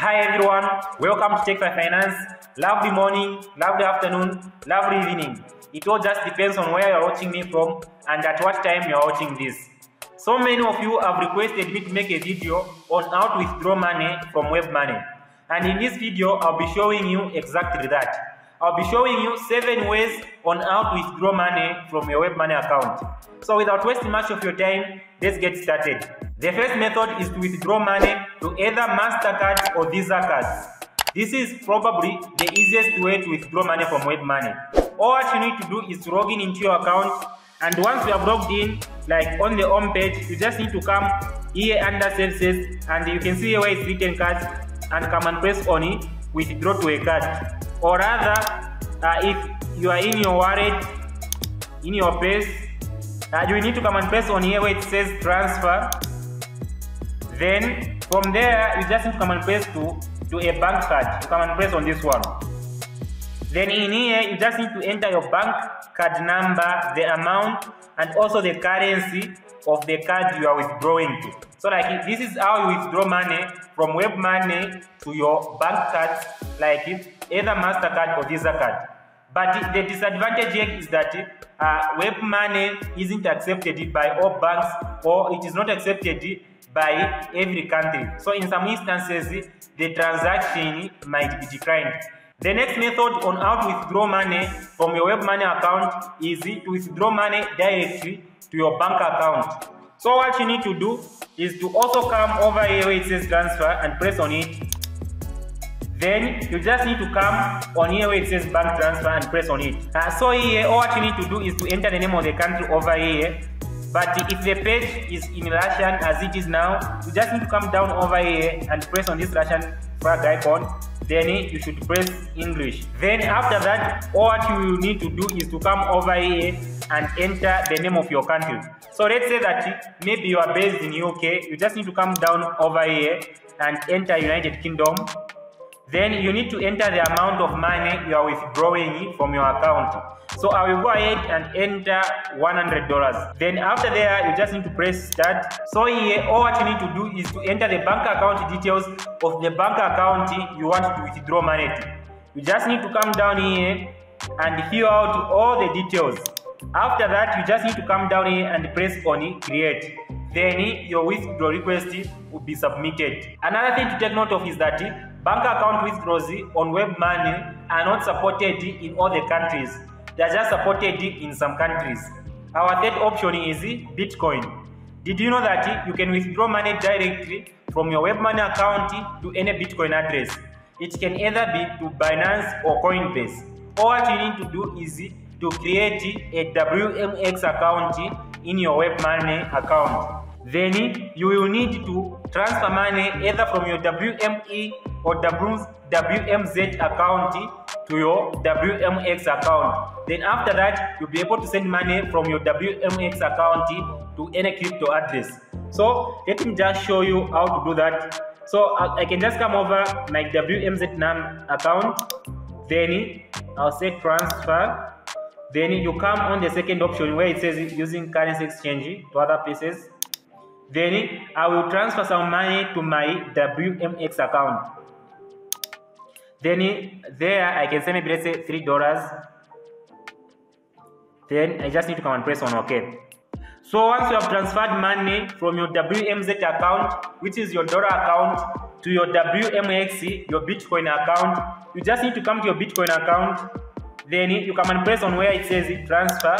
Hi everyone, welcome to Tech by Finance. Lovely morning, lovely afternoon, lovely evening. It all just depends on where you're watching me from and at what time you're watching this. So many of you have requested me to make a video on how to withdraw money from Webmoney. And in this video, I'll be showing you exactly that. I'll be showing you 7 ways on how to withdraw money from your Webmoney account. So without wasting much of your time, let's get started. The first method is to withdraw money to either Mastercards or Visa cards. This is probably the easiest way to withdraw money from Webmoney. All what you need to do is to log in into your account, and once you have logged in, like on the home page, you just need to come here under services, and you can see here where it's written cards, and come and press on it, withdraw to a card. Or rather, if you are in your wallet, in your purse, you need to come and press on here where it says transfer. Then from there, you just need to come and press to a bank card. You come and press on this one. Then in here, you just need to enter your bank card number, the amount, and also the currency of the card you are withdrawing to. So like this is how you withdraw money from Webmoney to your bank cards, like either Mastercard or Visa card. But the disadvantage here is that Webmoney isn't accepted by all banks, or it is not accepted by every country. So in some instances, the transaction might be declined. The next method on how to withdraw money from your Webmoney account is to withdraw money directly to your bank account. So what you need to do is to also come over here where it says transfer and press on it. Then you just need to come on here where it says bank transfer and press on it. So here, all what you need to do is to enter the name of the country over here. But if the page is in Russian as it is now, you just need to come down over here and press on this Russian flag icon. Then you should press English. Then after that, all what you need to do is to come over here and enter the name of your country. So let's say that maybe you are based in UK, you just need to come down over here and enter United Kingdom. Then you need to enter the amount of money you are withdrawing from your account. So I will go ahead and enter $100. Then after there, you just need to press start. So here, all what you need to do is to enter the bank account details of the bank account you want to withdraw money to. You just need to come down here and fill out all the details. After that, you just need to come down here and press on create. Then your withdrawal request will be submitted. Another thing to take note of is that bank account withdrawals on Webmoney are not supported in all the countries. They are just supported in some countries. Our third option is Bitcoin. Did you know that you can withdraw money directly from your Webmoney account to any Bitcoin address? It can either be to Binance or Coinbase. All what you need to do is to create a WMX account in your Webmoney account. Then you will need to transfer money either from your WME or WMZ account to your WMX account. Then after that, you'll be able to send money from your WMX account to any crypto address. So let me just show you how to do that. So I can just come over my WMZ account. Then I'll say transfer. Then you come on the second option where it says using currency exchange to other places. Then I will transfer some money to my WMX account. Then there I can say maybe let's say $3. Then I just need to come and press on OK. So once you have transferred money from your WMZ account, which is your dollar account, to your WMX, your Bitcoin account, you just need to come to your Bitcoin account. Then you come and press on where it says transfer.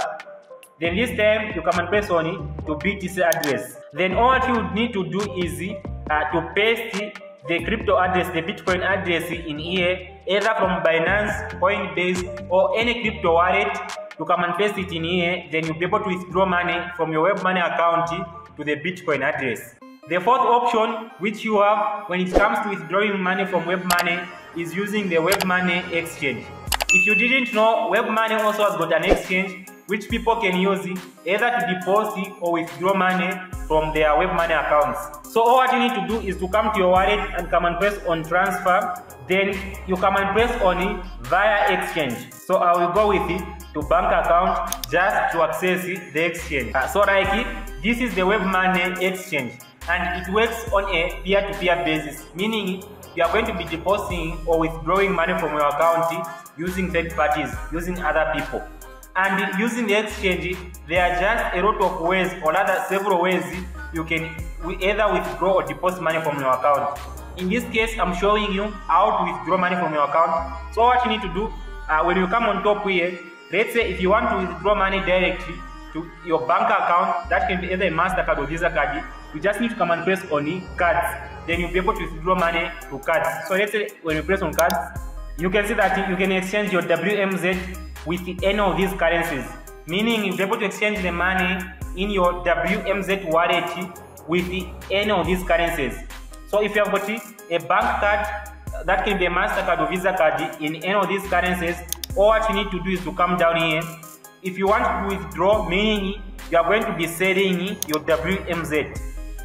Then this time you come and press on it to BTC address. Then all what you need to do is to paste the crypto address, the Bitcoin address in here, either from Binance, Coinbase, or any crypto wallet. You come and paste it in here. Then you'll be able to withdraw money from your Webmoney account to the Bitcoin address. The fourth option which you have when it comes to withdrawing money from Webmoney is using the Webmoney exchange. If you didn't know, Webmoney also has got an exchange which people can use either to deposit or withdraw money from their Webmoney accounts. So all what you need to do is to come to your wallet and come and press on transfer. Then you come and press on it via exchange. So I will go with it to bank account just to access the exchange. So like this is the Webmoney exchange. and it works on a peer-to-peer basis, meaning you are going to be depositing or withdrawing money from your account using third parties, using other people. And using the exchange, there are just a lot of ways, or rather several ways, you can either withdraw or deposit money from your account. In this case, I'm showing you how to withdraw money from your account. So what you need to do, when you come on top here, let's say if you want to withdraw money directly to your bank account, that can be either a Mastercard or Visa card, you just need to come and press on cards. Then you'll be able to withdraw money to cards. So let's say when you press on cards, you can see that you can exchange your WMZ with any of these currencies. Meaning you'll be able to exchange the money in your WMZ wallet with any of these currencies. So if you have got a bank card, that can be a Mastercard or Visa card in any of these currencies, all what you need to do is to come down here. If you want to withdraw, meaning you are going to be selling your WMZ.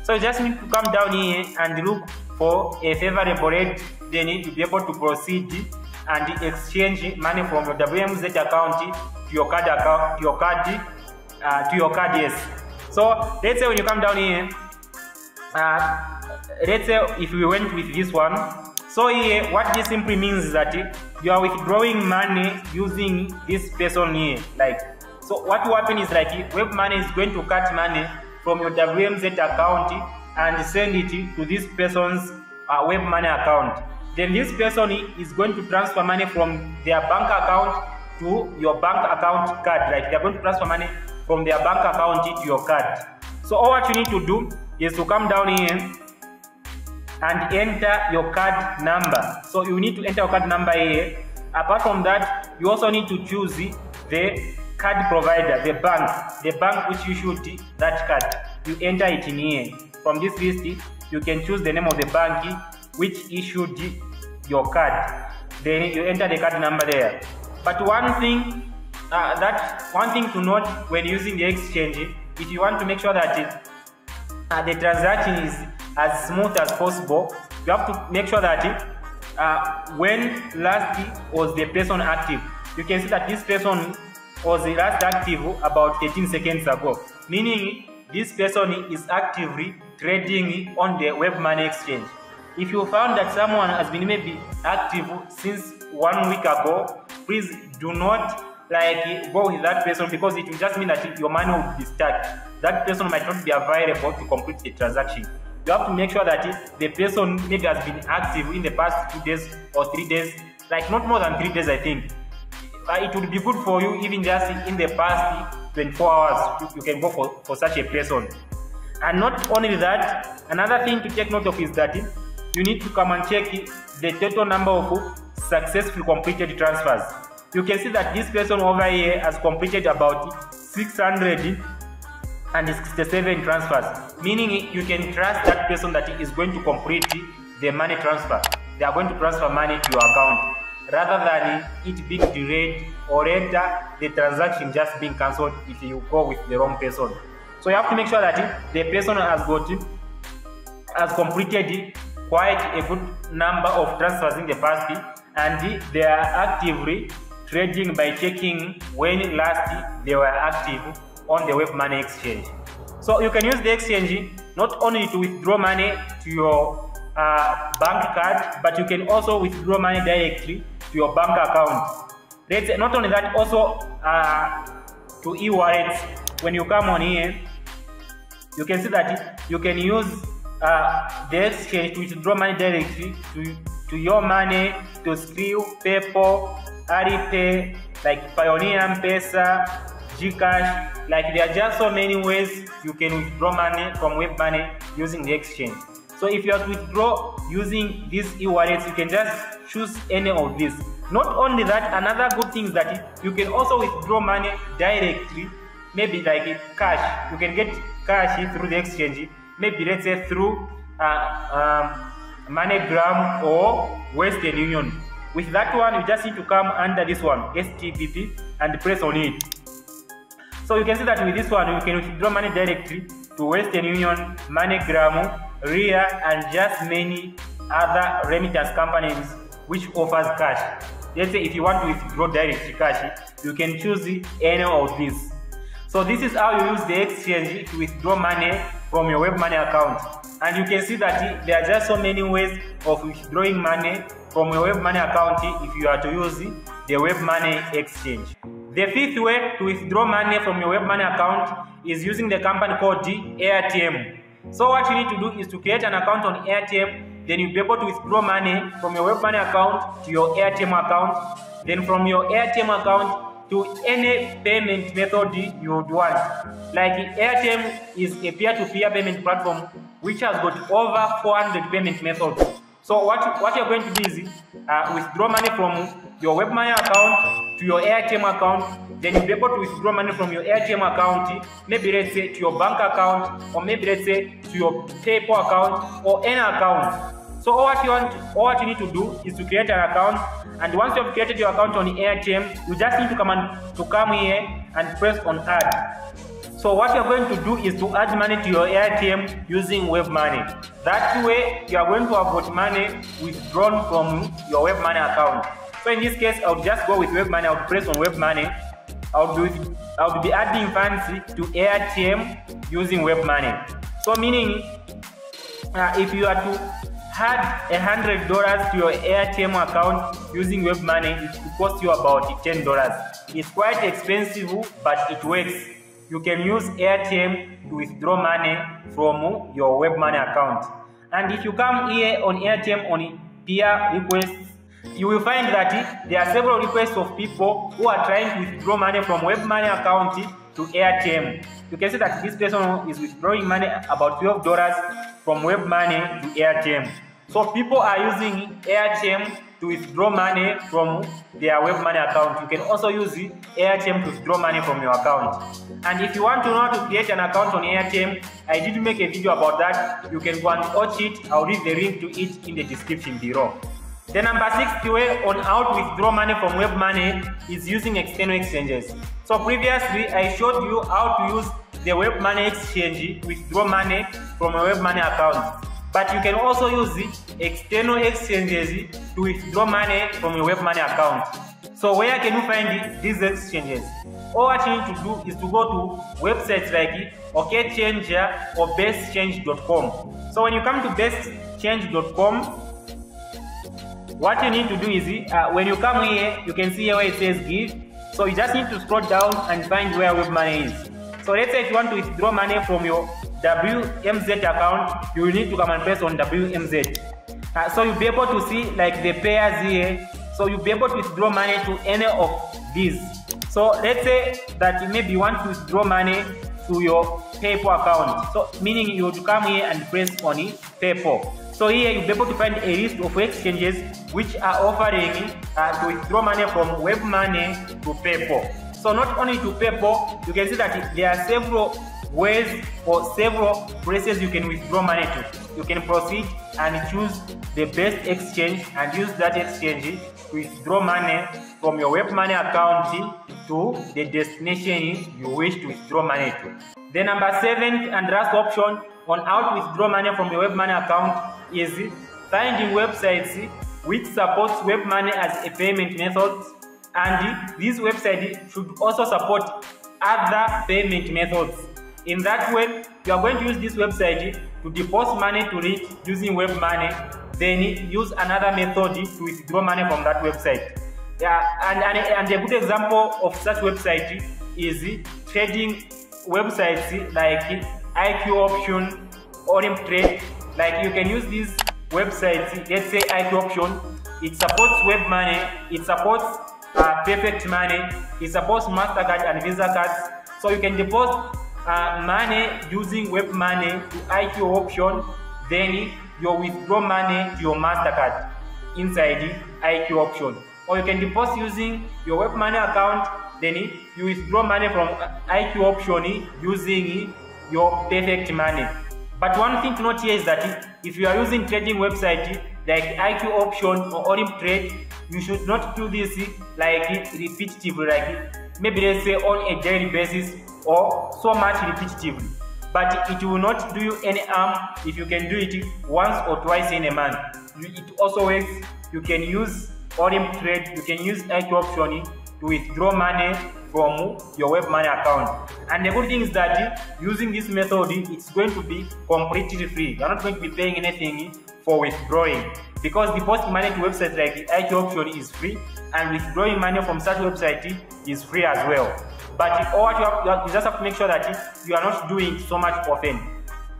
So you just need to come down here and look for a favorable rate, then you need to be able to proceed and exchange money from your WMZ account to your card account, to your card, yes. So let's say when you come down here, let's say if we went with this one, so here what this simply means is that you are withdrawing money using this person here. Like, so what will happen is like Webmoney is going to cut money from your WMZ account and send it to this person's Webmoney account. Then this person is going to transfer money from their bank account to your bank account card. Like, they are going to transfer money from their bank account to your card. So all what you need to do is to come down here and enter your card number. So you need to enter your card number here. Apart from that, you also need to choose the card provider, the bank which issued that card. You enter it in here. From this list, you can choose the name of the bank which issued your card. Then you enter the card number there. But one thing to note when using the exchange, if you want to make sure that the transaction is as smooth as possible, you have to make sure that when last was the person active, you can see that this person was last active about 18 seconds ago, meaning this person is actively trading on the Webmoney exchange. If you found that someone has been maybe active since 1 week ago, please do not go with that person, because it will just mean that your money will be stuck. That person might not be available to complete the transaction. You have to make sure that the person maybe has been active in the past 2 days or 3 days, like not more than 3 days, I think. It would be good for you even just in the past 24 hours, you can go for such a person. And not only that, another thing to take note of is that you need to come and check the total number of successfully completed transfers. You can see that this person over here has completed about 667 transfers, meaning you can trust that person that is going to complete the money transfer. They are going to transfer money to your account, rather than it being delayed or later the transaction just being cancelled if you go with the wrong person. So you have to make sure that the person has completed quite a good number of transfers in the past, and they are actively trading by checking when last they were active on the Webmoney exchange. So you can use the exchange not only to withdraw money to your bank card, but you can also withdraw money directly to your bank account. Not only that, also to e-wallets. When you come on here, you can see that you can use the exchange to withdraw money directly to your money, to Skrill, PayPal, Alipay, like Pioneer, M-Pesa, Gcash. Like, there are just so many ways you can withdraw money from Webmoney using the exchange. So if you have to withdraw using these e-wallets, you can just choose any of these. Not only that, another good thing is that you can also withdraw money directly, maybe like cash. You can get cash through the exchange, maybe let's say through MoneyGram or Western Union. With that one, you just need to come under this one, STPP, and press on it. So you can see that with this one, you can withdraw money directly to Western Union, MoneyGram, RIA, and just many other remittance companies which offers cash. Let's say if you want to withdraw direct cash, you can choose any of these. So this is how you use the exchange to withdraw money from your Webmoney account. and you can see that there are just so many ways of withdrawing money from your Webmoney account if you are to use the Webmoney exchange. The fifth way to withdraw money from your Webmoney account is using the company called Airtm. So what you need to do is to create an account on Airtm, then you'll be able to withdraw money from your Webmoney account to your Airtm account, then from your Airtm account to any payment method you would want. Like Airtm is a peer-to-peer payment platform which has got over 400 payment methods. So what you're going to do is withdraw money from your Webmoney account to your Airtm account, then you'll be able to withdraw money from your Airtm account, maybe let's say to your bank account, or maybe let's say to your PayPal account or any account. So all what you need to do is to create an account, and once you have created your account on Airtm, you just need to come here and press on add. So what you're going to do is to add money to your Airtm using Webmoney. That way you are going to have got money withdrawn from your Webmoney account. So in this case, I would just go with Webmoney. I would press on Webmoney. I would be adding funds to Airtm using Webmoney. So meaning, if you are to add $100 to your Airtm account using Webmoney, it will cost you about $10. It's quite expensive, but it works. You can use Airtm to withdraw money from your Webmoney account. And if you come here on Airtm on peer requests, you will find that there are several requests of people who are trying to withdraw money from Webmoney account to Airtm. You can see that this person is withdrawing money about $12 from Webmoney to Airtm. So people are using Airtm to withdraw money from their Webmoney account. You can also use Airtm to withdraw money from your account. And if you want to know how to create an account on Airtm, I did make a video about that. You can go and watch it. I'll leave the link to it in the description below. The number 6th way on how to withdraw money from Webmoney is using external exchanges. So previously I showed you how to use the Webmoney exchange to withdraw money from a Webmoney account. But you can also use the external exchanges to withdraw money from your Webmoney account. So where can you find these exchanges? All what you need to do is to go to websites like OKChanger or bestchange.com. So when you come to bestchange.com, what you need to do is when you come here, you can see here where it says give. So you just need to scroll down and find where Webmoney is. So let's say if you want to withdraw money from your WMZ account, you will need to come and press on WMZ. So you'll be able to see like the pairs here. So you'll be able to withdraw money to any of these. So let's say that maybe you want to withdraw money to your PayPal account. So meaning you would come here and press on PayPal. So here you'll be able to find a list of exchanges which are offering to withdraw money from Webmoney to PayPal. So not only to PayPal, you can see that there are several ways or several places you can withdraw money to. You can proceed and choose the best exchange and use that exchange to withdraw money from your Webmoney account to the destination you wish to withdraw money to. The number 7th and last option on how to withdraw money from your Webmoney account is finding websites which supports Webmoney as a payment method, and this website should also support other payment methods. In that way, you are going to use this website to deposit money to it using Webmoney, then use another method to withdraw money from that website. And a good example of such website is trading websites like IQ Option, Olymp Trade. Like you can use these websites. Let's say IQ Option, it supports Webmoney, it supports Perfect Money, it supports Mastercard and Visa cards. So you can deposit money using Webmoney to IQ Option, then you withdraw money to your Mastercard inside IQ Option. Or you can deposit using your Webmoney account, then you withdraw money from IQ Option using your Perfect Money. But one thing to note here is that if you are using trading website like IQ Option or Olymp Trade, you should not do this like repetitively, like maybe let's say on a daily basis or so much repetitively. But it will not do you any harm if you can do it once or twice in a month. It also works. You can use Olymp Trade, you can use IQ Option to withdraw money from your Webmoney account. And the good thing is that using this method, it's going to be completely free. You're not going to be paying anything for withdrawing, because depositing money to websites like the IT option is free, and withdrawing money from such website is free as well. But you just have to make sure that you are not doing so much often.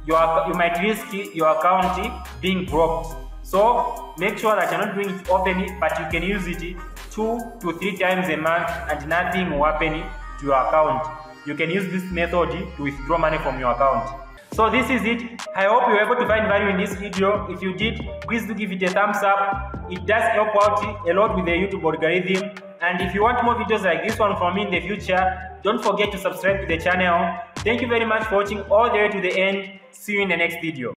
You might risk your account being blocked. So make sure that you're not doing it often, but you can use it 2 to 3 times a month and nothing will happen to your account. You can use this method to withdraw money from your account. So this is it. I hope you were able to find value in this video. If you did, please do give it a thumbs up. It does help out a lot with the YouTube algorithm. And if you want more videos like this one from me in the future, don't forget to subscribe to the channel. Thank you very much for watching all the way to the end. See you in the next video.